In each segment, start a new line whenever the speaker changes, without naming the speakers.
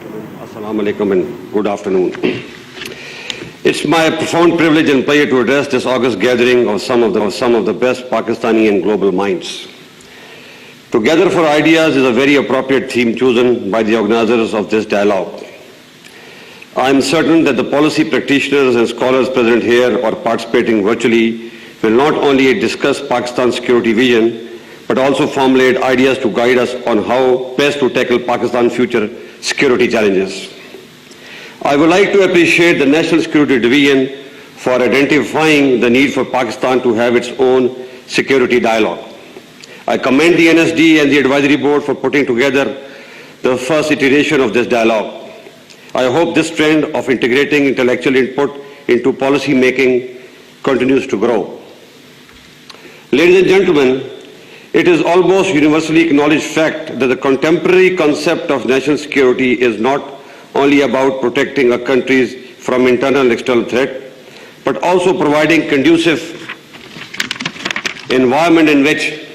Assalamu alaikum and good afternoon. It's my profound privilege and pleasure to address this august gathering of some of the best Pakistani and global minds. Together for Ideas is a very appropriate theme chosen by the organizers of this dialogue. I am certain that the policy practitioners and scholars present here or participating virtually will not only discuss Pakistan's security vision, but also formulate ideas to guide us on how best to tackle Pakistan's future security challenges. I would like to appreciate the National Security Division for identifying the need for Pakistan to have its own security dialogue. I commend the NSD and the Advisory Board for putting together the first iteration of this dialogue. I hope this trend of integrating intellectual input into policy making continues to grow. Ladies and gentlemen, it is almost universally acknowledged fact that the contemporary concept of national security is not only about protecting a country from internal and external threat, but also providing conducive environment in which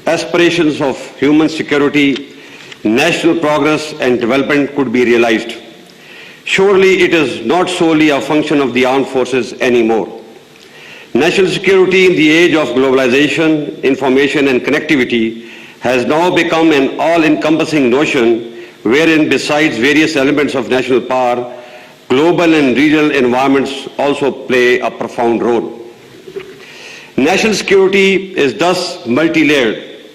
aspirations of human security, national progress and development could be realized. Surely it is not solely a function of the armed forces anymore. National security in the age of globalization, information and connectivity has now become an all-encompassing notion wherein besides various elements of national power, global and regional environments also play a profound role. National security is thus multi-layered,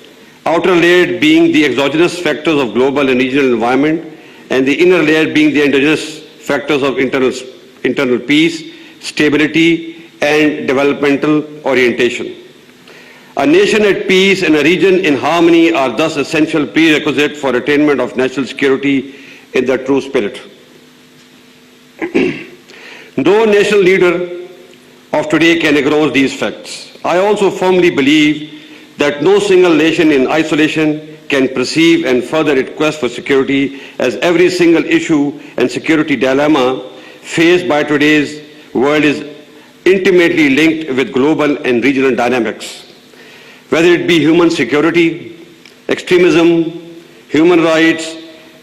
outer layer being the exogenous factors of global and regional environment, and the inner layer being the endogenous factors of internal peace, stability, and developmental orientation. A nation at peace and a region in harmony are thus essential prerequisites for attainment of national security in the true spirit. No national leader of today can ignore these facts. I also firmly believe that no single nation in isolation can perceive and further its quest for security, as every single issue and security dilemma faced by today's world is intimately linked with global and regional dynamics. Whether it be human security, extremism, human rights,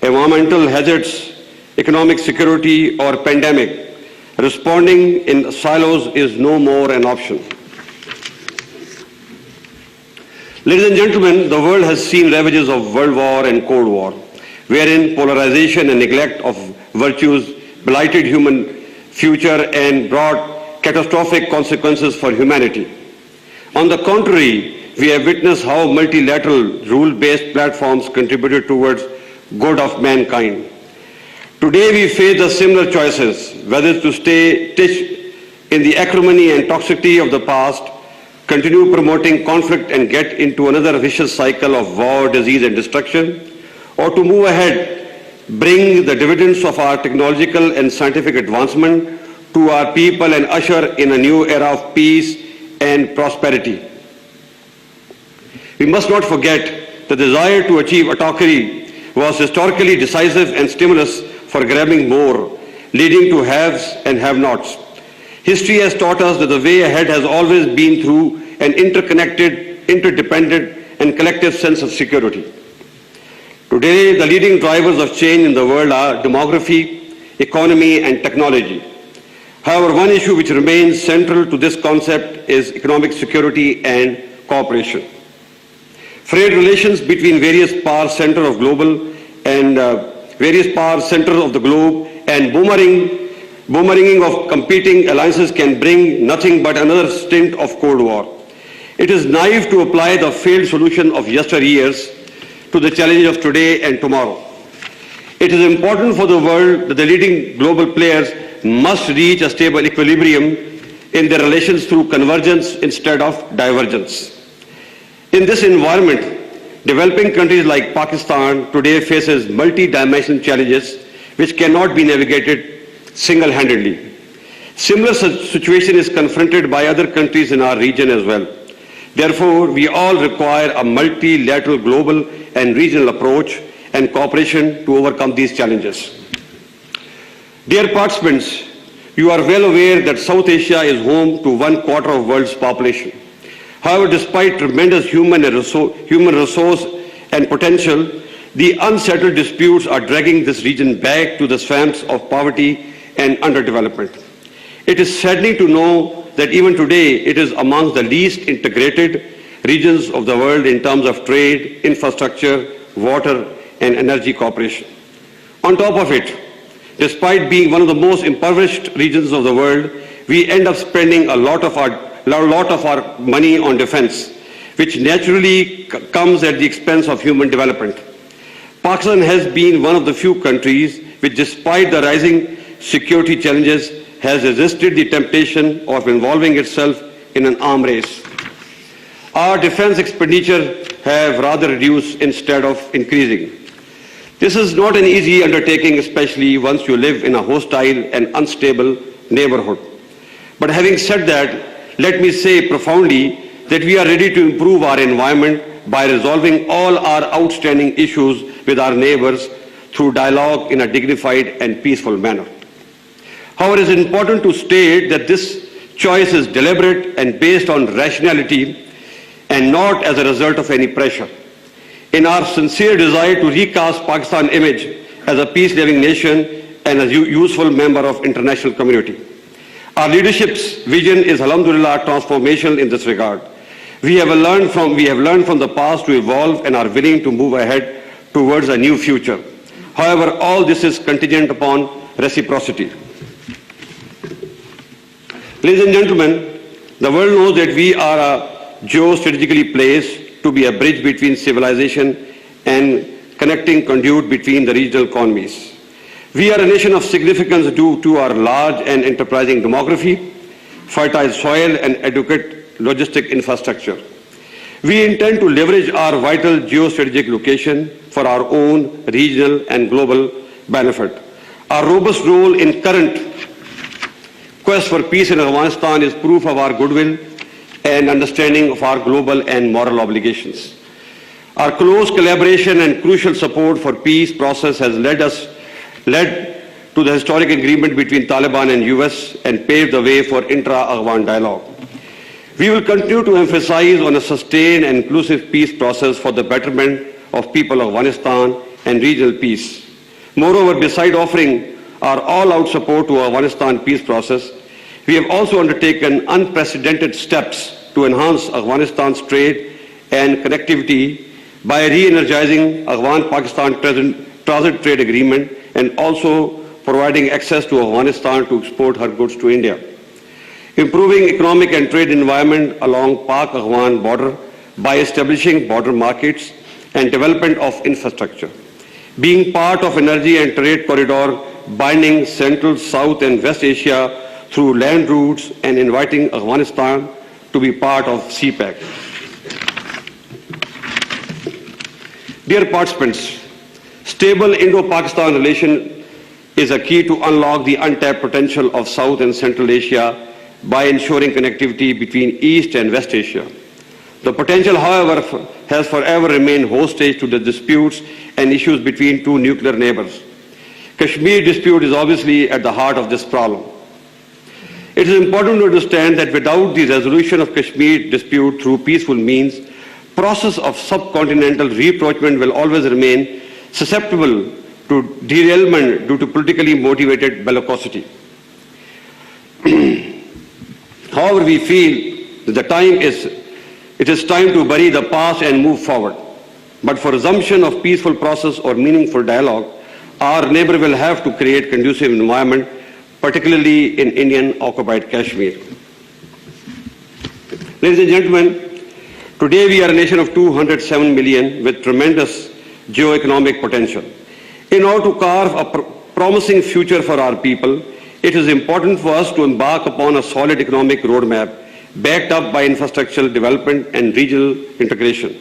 environmental hazards, economic security, or pandemic, responding in silos is no more an option. Ladies and gentlemen, the world has seen ravages of World War and Cold War, wherein polarization and neglect of virtues blighted human future and brought catastrophic consequences for humanity. On the contrary, we have witnessed how multilateral rule-based platforms contributed towards good of mankind. Today we face the similar choices, whether to stay stitched in the acrimony and toxicity of the past, continue promoting conflict and get into another vicious cycle of war, disease and destruction, or to move ahead, bring the dividends of our technological and scientific advancement to our people and usher in a new era of peace and prosperity. We must not forget the desire to achieve autocracy was historically decisive and stimulus for grabbing more, leading to haves and have-nots. History has taught us that the way ahead has always been through an interconnected, interdependent, and collective sense of security. Today, the leading drivers of change in the world are demography, economy, and technology. However, one issue which remains central to this concept is economic security and cooperation. Frayed relations between various power centers of global and various power centers of the globe and boomeranging of competing alliances can bring nothing but another stint of Cold War. It is naive to apply the failed solution of yesteryears to the challenge of today and tomorrow. It is important for the world that the leading global players must reach a stable equilibrium in their relations through convergence instead of divergence. In this environment, developing countries like Pakistan today faces multi-dimensional challenges which cannot be navigated single-handedly. Similar situation is confronted by other countries in our region as well. Therefore, we all require a multilateral global and regional approach and cooperation to overcome these challenges. Dear participants, you are well aware that South Asia is home to 1/4 of the world's population. However, despite tremendous human resource and potential, The unsettled disputes are dragging this region back to the swamps of poverty and underdevelopment. It is saddening to know that even today it is amongst the least integrated regions of the world in terms of trade, infrastructure, water, and energy cooperation. On top of it, despite being one of the most impoverished regions of the world, we end up spending a lot of our money on defense, which naturally comes at the expense of human development. Pakistan has been one of the few countries which, despite the rising security challenges, has resisted the temptation of involving itself in an arms race. Our defense expenditure have rather reduced instead of increasing. This is not an easy undertaking, especially once you live in a hostile and unstable neighborhood. But having said that, let me say profoundly that we are ready to improve our environment by resolving all our outstanding issues with our neighbors through dialogue in a dignified and peaceful manner. However, it is important to state that this choice is deliberate and based on rationality and not as a result of any pressure. In our sincere desire to recast Pakistan's image as a peace-loving nation and a useful member of international community. Our leadership's vision is, alhamdulillah, transformational in this regard. We have learned from the past to evolve and are willing to move ahead towards a new future. However, all this is contingent upon reciprocity. Ladies and gentlemen, the world knows that we are geostrategically placed to be a bridge between civilization and connecting conduit between the regional economies. We are a nation of significance due to our large and enterprising demography, fertile soil, and adequate logistic infrastructure. We intend to leverage our vital geostrategic location for our own regional and global benefit. Our robust role in current quest for peace in Afghanistan is proof of our goodwill and understanding of our global and moral obligations. Our close collaboration and crucial support for peace process has led to the historic agreement between Taliban and US and paved the way for intra-Afghan dialogue. We will continue to emphasize on a sustained and inclusive peace process for the betterment of people of Afghanistan and regional peace. Moreover, beside offering our all-out support to Afghanistan peace process, we have also undertaken unprecedented steps to enhance Afghanistan's trade and connectivity by re-energizing Afghan-Pakistan transit trade agreement and also providing access to Afghanistan to export her goods to India. Improving economic and trade environment along Pak-Afghan border by establishing border markets and development of infrastructure. Being part of energy and trade corridor binding Central, South and West Asia through land routes and inviting Afghanistan to be part of CPEC. Dear participants, stable Indo-Pakistan relation is a key to unlock the untapped potential of South and Central Asia by ensuring connectivity between East and West Asia. The potential, however, has forever remained hostage to the disputes and issues between two nuclear neighbors. Kashmir dispute is obviously at the heart of this problem. It is important to understand that without the resolution of Kashmir dispute through peaceful means, process of subcontinental rapprochement will always remain susceptible to derailment due to politically motivated bellicosity. However, we feel that it is time to bury the past and move forward. But for resumption of peaceful process or meaningful dialogue, our neighbor will have to create conducive environment, particularly in Indian-occupied Kashmir. Ladies and gentlemen, today we are a nation of 207 million with tremendous geo-economic potential. In order to carve a promising future for our people, it is important for us to embark upon a solid economic roadmap backed up by infrastructural development and regional integration.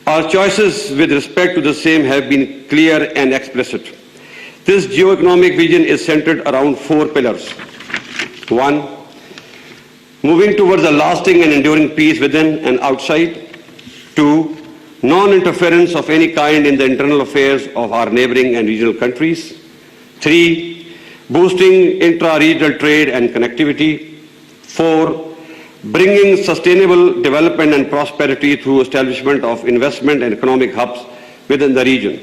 Our choices with respect to the same have been clear and explicit. This geo-economic vision is centered around 4 pillars. 1. Moving towards a lasting and enduring peace within and outside. 2. Non-interference of any kind in the internal affairs of our neighboring and regional countries. 3. Boosting intra-regional trade and connectivity. 4. Bringing sustainable development and prosperity through establishment of investment and economic hubs within the region.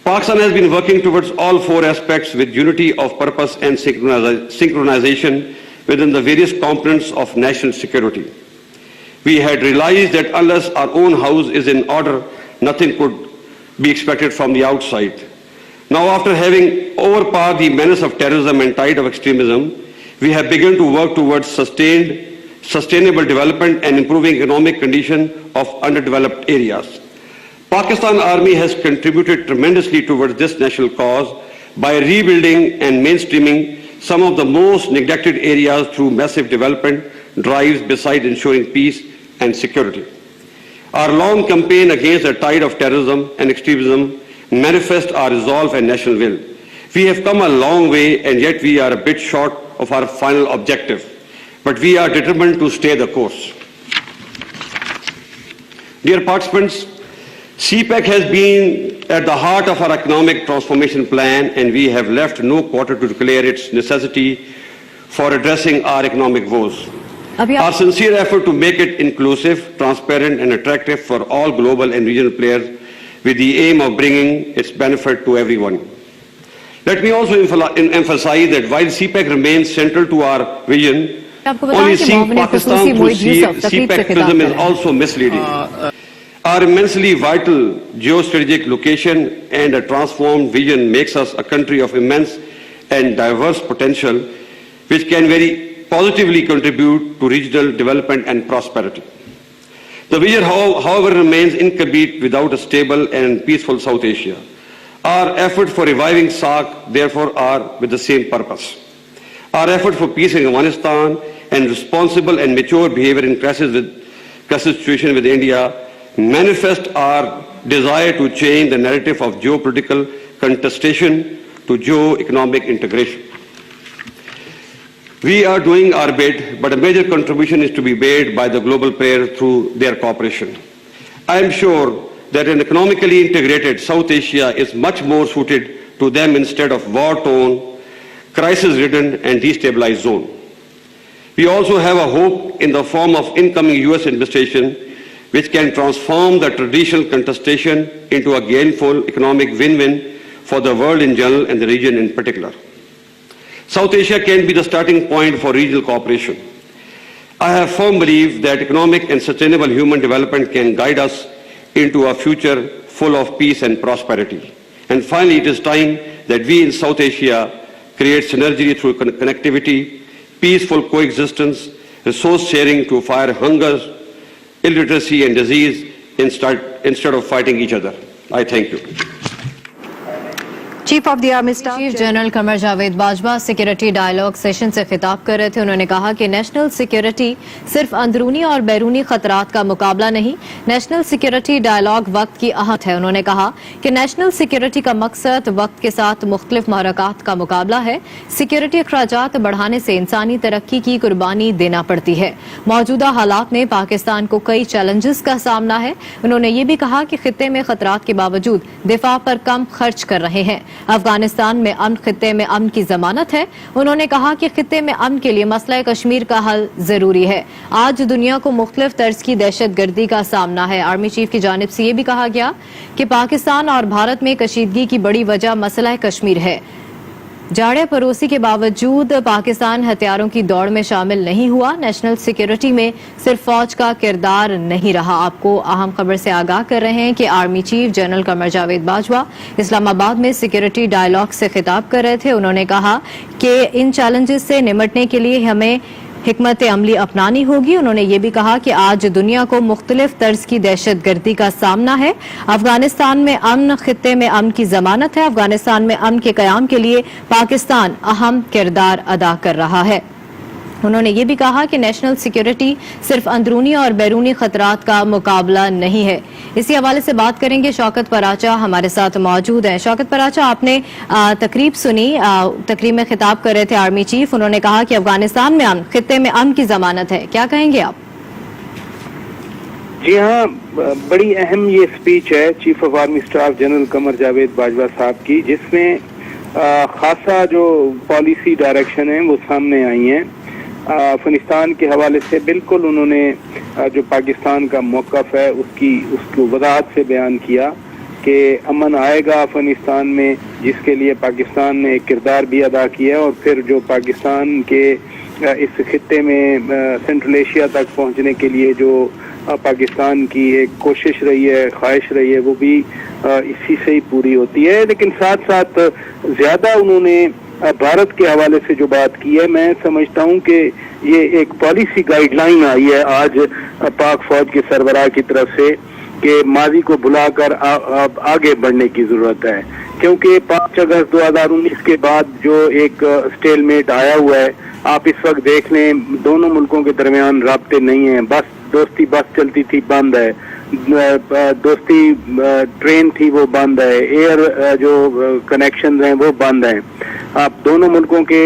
Pakistan has been working towards all four aspects with unity of purpose and synchronization within the various components of national security. We had realized that unless our own house is in order, nothing could be expected from the outside. Now, after having overpowered the menace of terrorism and tide of extremism, we have begun to work towards sustainable development and improving economic condition of underdeveloped areas. Pakistan Army has contributed tremendously towards this national cause by rebuilding and mainstreaming some of the most neglected areas through massive development drives besides ensuring peace and security. Our long campaign against the tide of terrorism and extremism manifests our resolve and national will. We have come a long way and yet we are a bit short of our final objective, but we are determined to stay the course. Dear participants, CPEC has been at the heart of our economic transformation plan and we have left no quarter to declare its necessity for addressing our economic woes. Our sincere effort to make it inclusive, transparent and attractive for all global and regional players with the aim of bringing its benefit to everyone. Let me also emphasize that while CPEC remains central to our vision, only seeing Pakistan through CPEC prism is also misleading. Our immensely vital geostrategic location and a transformed vision makes us a country of immense and diverse potential which can very positively contribute to regional development and prosperity. The vision, however, remains incomplete without a stable and peaceful South Asia. Our effort for reviving SAARC, therefore, are with the same purpose. Our effort for peace in Afghanistan and responsible and mature behavior in crisis situation with India manifest our desire to change the narrative of geopolitical contestation to geo-economic integration. We are doing our bit, but a major contribution is to be made by the global players through their cooperation. I am sure that an economically integrated South Asia is much more suited to them instead of war-torn, crisis-ridden and destabilized zone. We also have a hope in the form of incoming US administration which can transform the traditional contestation into a gainful economic win-win for the world in general and the region in particular. South Asia can be the starting point for regional cooperation. I have firm belief that economic and sustainable human development can guide us into a future full of peace and prosperity. And finally, it is time that we in South Asia create synergy through connectivity, peaceful coexistence, resource sharing to fight hunger, illiteracy and disease instead of fighting each other. I thank you.
Chief of the army staff
chief general Qamar Javed Bajwa security dialogue session से खिताब कर रहे थे। उन्होंने कहा कि national security सिर्फ अंदरूनी और बैरूनी खतरात का मुकाबला नहीं, नेशनल सिक्योरिटी डायलॉग वक्त की अहमियत है। उन्होंने कहा कि नेशनल सिक्योरिटी का मकसद वक्त के साथ मुख्तलिफ महरकात का मुकाबला है। सिक्योरिटी अखराजात बढ़ाने से इंसानी तरक्की की कुर्बानी देना पड़ती है। मौजूदा हालात में पाकिस्तान को कई चैलेंजेस का सामना है। उन्होंने ये भी कहा कि खित्ते में खतरात के बावजूद दिफा पर कम खर्च कर रहे हैं। अफगानिस्तान में अमन खित्ते में अमन की जमानत है। उन्होंने कहा कि खित्ते में अमन के लिए मसला कश्मीर का हल जरूरी है। आज दुनिया को मुख्तलिफ तर्ज की दहशत गर्दी का सामना है। आर्मी चीफ की जानिब से ये भी कहा गया कि पाकिस्तान और भारत में कशीदगी की बड़ी वजह मसला कश्मीर है। जाड़े पड़ोसी के बावजूद पाकिस्तान हथियारों की दौड़ में शामिल नहीं हुआ। नेशनल सिक्योरिटी में सिर्फ फौज का किरदार नहीं रहा। आपको अहम खबर से आगाह कर रहे हैं कि army chief general Qamar Javed Bajwa Islamabad में सिक्योरिटी डायलॉग से खिताब कर रहे थे। उन्होंने कहा कि इन चैलेंजेस से निपटने के लिए हमें हिकमत अमली अपनानी होगी। उन्होंने ये भी कहा कि आज दुनिया को मुख्तलिफ तर्ज की दहशत गर्दी का सामना है। अफगानिस्तान में अमन खित्ते में अमन की जमानत है। अफगानिस्तान में अमन के कयाम के लिए पाकिस्तान अहम किरदार अदा कर रहा है। उन्होंने ये भी कहा कि नेशनल सिक्योरिटी सिर्फ अंदरूनी और बैरूनी खतरात का मुकाबला नहीं है। इसी हवाले से बात करेंगे। शौकत पराचा हमारे साथ मौजूद हैं। शौकत पराचा, आपने तकरीब सुनी, तकरीब में खिताब कर रहे थे आर्मी चीफ। उन्होंने कहा कि अफगानिस्तान में अमन खित्ते में अमन की जमानत है। क्या कहेंगे आप?
जी हाँ, बड़ी अहम ये स्पीच है chief of army staff general Qamar Javed Bajwa sahab की, जिसमें खासा जो पॉलिसी डायरेक्शन है वो सामने आई हैं। अफगानिस्तान के हवाले से बिल्कुल उन्होंने जो पाकिस्तान का मौक़िफ़ है उसको वज़ाहत से बयान किया। کہ امن آئے گا افغانستان میں، جس کے لیے پاکستان نے ایک کردار بھی ادا کیا ہے، اور پھر جو پاکستان کے اس خطے میں سینٹرل ایشیا تک پہنچنے کے لیے جو پاکستان کی ایک کوشش رہی ہے، خواہش رہی ہے، وہ بھی اسی سے ہی پوری ہوتی ہے۔ لیکن ساتھ ساتھ زیادہ انہوں نے بھارت کے حوالے سے جو بات کی ہے، میں سمجھتا ہوں کہ یہ ایک پالیسی گائیڈ لائن آئی ہے آج پاک فوج کے سربراہ کی طرف سے کہ ماضی کو بلا کر اب آگے بڑھنے کی ضرورت ہے، کیونکہ 5 اگست 2019 کے بعد جو ایک سٹیل میٹ آیا ہوا ہے، آپ اس وقت دیکھ لیں دونوں ملکوں کے درمیان رابطے نہیں ہیں، دوستی بس چلتی تھی بند ہے، دوستی ٹرین تھی وہ بند ہے، ایئر جو کنیکشنز ہیں وہ بند ہیں۔ آپ دونوں ملکوں کے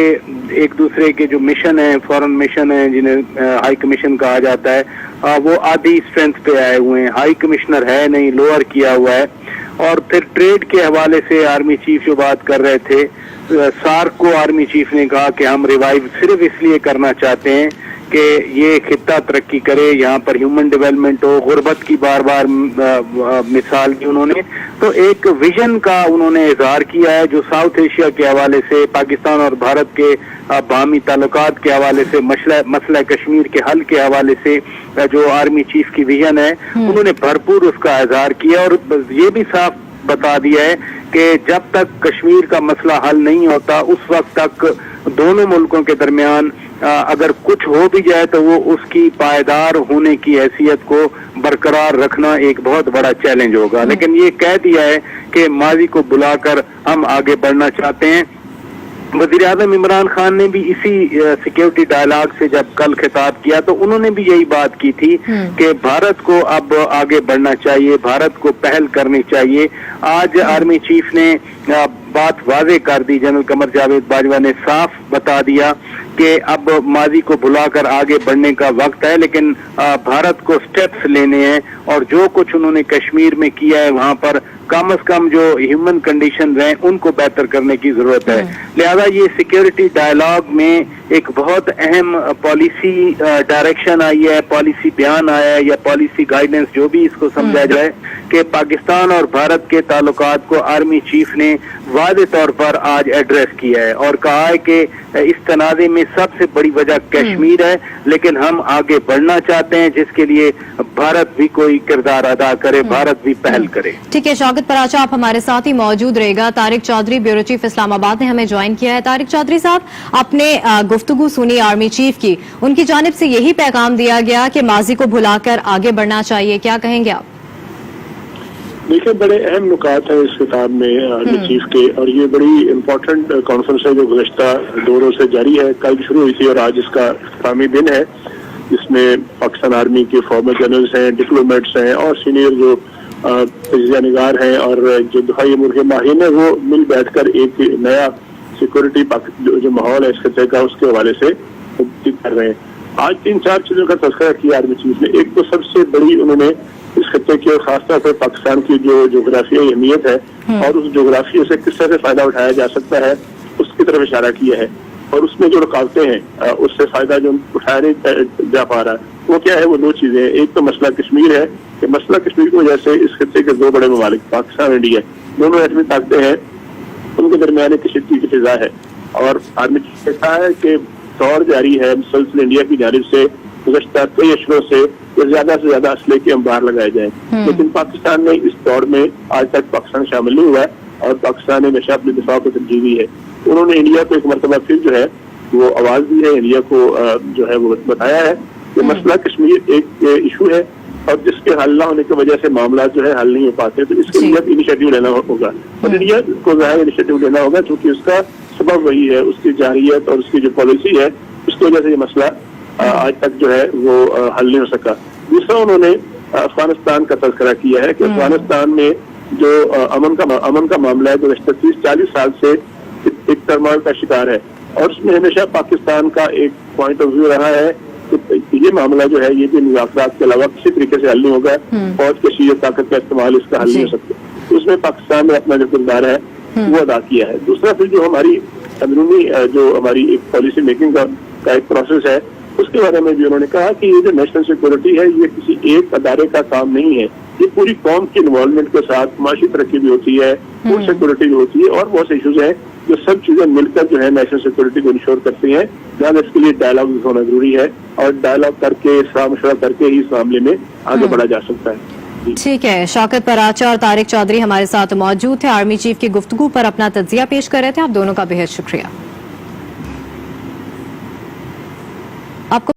ایک دوسرے کے جو مشن ہیں، فورن مشن ہیں جنہیں ہائی کمیشن کہا جاتا ہے، وہ آدھی اسٹرینتھ پہ آئے ہوئے ہیں، ہائی کمشنر ہے نہیں، لوور کیا ہوا ہے۔ اور پھر ٹریڈ کے حوالے سے آرمی چیف جو بات کر رہے تھے، سارک کو آرمی چیف نے کہا کہ ہم ریوائیو صرف اس لیے کرنا چاہتے ہیں کہ یہ خطہ ترقی کرے، یہاں پر ہیومن ڈیولپمنٹ ہو، غربت کی بار بار مثال دی انہوں نے، تو ایک ویژن کا انہوں نے اظہار کیا ہے جو ساؤتھ ایشیا کے حوالے سے، پاکستان اور بھارت کے باہمی تعلقات کے حوالے سے، مسئلہ کشمیر کے حل کے حوالے سے جو آرمی چیف کی ویژن ہے، انہوں نے بھرپور اس کا اظہار کیا اور یہ بھی صاف بتا دیا ہے کہ جب تک کشمیر کا مسئلہ حل نہیں ہوتا اس وقت تک دونوں ملکوں کے درمیان اگر کچھ ہو بھی جائے تو وہ اس کی پائیدار ہونے کی حیثیت کو برقرار رکھنا ایک بہت بڑا چیلنج ہوگا۔ لیکن یہ کہہ دیا ہے کہ ماضی کو بلا کر ہم آگے بڑھنا چاہتے ہیں۔ وزیر اعظم عمران خان نے بھی اسی سیکیورٹی ڈائلاگ سے جب کل خطاب کیا تو انہوں نے بھی یہی بات کی تھی کہ بھارت کو اب آگے بڑھنا چاہیے، بھارت کو پہل کرنی چاہیے۔ آج آرمی چیف نے بات واضح کر دی، جنرل قمر جاوید باجوہ نے صاف بتا دیا کہ اب ماضی کو بھلا کر آگے بڑھنے کا وقت ہے، لیکن بھارت کو سٹیپس لینے ہیں اور جو کچھ انہوں نے کشمیر میں کیا ہے وہاں پر کم از کم جو ہیومن کنڈیشنز ہیں ان کو بہتر کرنے کی ضرورت ہے۔ لہذا یہ سیکیورٹی ڈائلاگ میں ایک بہت اہم پالیسی ڈائریکشن آئی ہے، پالیسی بیان آیا ہے یا پالیسی گائیڈنس جو بھی اس کو سمجھا جائے کہ پاکستان اور بھارت کے تعلقات کو آرمی چیف نے واضح طور پر آج ایڈریس کیا ہے اور کہا ہے کہ اس تنازع میں سب سے بڑی وجہ کشمیر ہے، لیکن ہم آگے بڑھنا چاہتے ہیں جس کے لیے بھارت بھی کوئی کردار ادا کرے، بھارت بھی پہل کرے۔
ٹھیک ہے شوکت پراچا، آپ ہمارے ساتھ ہی موجود رہے گا۔ طارق چودھری بیورو چیف اسلام آباد نے ہمیں جوائن کیا ہے۔ طارق چودھری صاحب، آپ نے گفتگو سنی آرمی چیف کی، ان کی جانب سے یہی پیغام دیا گیا کہ ماضی کو بھلا کر آگے بڑھنا چاہیے، کیا کہیں گے آپ؟
دیکھیں، بڑے اہم نکات ہیں اس خطاب میں آرمی چیف کے، اور یہ بڑی امپورٹنٹ کانفرنس ہے جو گزشتہ 2 روز سے جاری ہے، کل شروع ہوئی تھی اور آج اس کا اختتامی دن ہے، جس میں پاکستان آرمی کے فارمر جنرلز ہیں، ڈپلومیٹس ہیں اور سینئر جو تجزیہ نگار ہیں اور جو دفاعی امور کے ماہرین ہیں، وہ مل بیٹھ کر ایک نیا سیکورٹی جو ماحول ہے اس خطے کا، اس کے حوالے سے کر رہے ہیں۔ آج 3-4 چیزوں کا تذکرہ کیا آرمی چیف نے۔ ایک تو سب سے بڑی انہوں نے اس خطے کی اور خاص طور پر پاکستان کی جو جغرافیائی اہمیت ہے اور اس جغرافیے سے کس طرح سے فائدہ اٹھایا جا سکتا ہے اس کی طرف اشارہ کیا ہے، اور اس میں جو رکاوٹیں ہیں اس سے فائدہ جو اٹھایا نہیں جا پا رہا ہے وہ کیا ہے۔ وہ 2 چیزیں ہیں، ایک تو مسئلہ کشمیر ہے کہ مسئلہ کشمیر کی وجہ سے اس خطے کے 2 بڑے ممالک پاکستان اور انڈیا دونوں ایٹمی طاقتیں ہیں، ان کے درمیان ایک کشیدگی کی فضا ہے، اور آرمی چیف نے کہا ہے کہ دور جاری ہے مسلسل انڈیا کی جانب سے گزشتہ کئی اشروں سے زیادہ اسلحے کے انبار لگائے جائیں، لیکن پاکستان نے اس دور میں آج تک پاکستان شامل نہیں ہوا ہے اور پاکستان نے ہمیشہ اپنے دفاع کو ترجیح دی ہے۔ انہوں نے انڈیا کو ایک مرتبہ پھر جو ہے وہ آواز دی ہے، انڈیا کو جو ہے وہ بتایا ہے کہ مسئلہ کشمیر ایک ایشو ہے اور جس کے حل نہ ہونے کی وجہ سے معاملات جو ہے حل نہیں ہو پاتے، تو اس کے لیے انیشیٹو لینا ہوگا اور انڈیا کو ظاہر انیشیٹو لینا ہوگا کیونکہ اس کا سبب وہی ہے، اس کی جارحیت اور اس کی جو پالیسی ہے اس کی وجہ سے یہ مسئلہ آج تک جو ہے وہ حل نہیں ہو سکا۔ دوسرا انہوں نے افغانستان کا تذکرہ کیا ہے کہ افغانستان میں جو امن کا معاملہ ہے گزشتہ 30-40 سال سے ایک ترمال کا شکار ہے، اور اس میں ہمیشہ پاکستان کا ایک پوائنٹ آف ویو رہا ہے کہ یہ معاملہ جو ہے یہ بھی مذاکرات کے علاوہ کسی طریقے سے حل نہیں ہوگا، فوج کے شیعہ طاقت کا استعمال اس کا حل نہیں ہو سکتا۔ اس میں پاکستان نے اپنا جو کردار ہے وہ ادا کیا ہے۔ دوسرا پھر جو ہماری اندرونی جو ہماری ایک پالیسی میکنگ کا ایک پروسیس ہے اس کے بارے میں بھی انہوں نے کہا کہ یہ جو نیشنل سیکورٹی ہے یہ کسی ایک ادارے کا کام نہیں ہے، ये पूरी कौम की इन्वॉल्वमेंट के साथ माशी तरक्की भी होती है, फूड सिक्योरिटी भी होती है और बहुत से इशूज हैं जो सब चीजें मिलकर जो है नेशनल सिक्योरिटी को इंश्योर करती हैं। जहाँ इसके लिए डायलॉग होना जरूरी है और डायलॉग करके सलाह मशवरा करके ही इस मामले में आगे बढ़ा जा सकता है।
ठीक है, शौकत पराचा और तारिक चौधरी हमारे साथ मौजूद थे, आर्मी चीफ की गुफ्तगू पर अपना तज्जिया पेश कर रहे थे। आप दोनों का बेहद शुक्रिया। आपको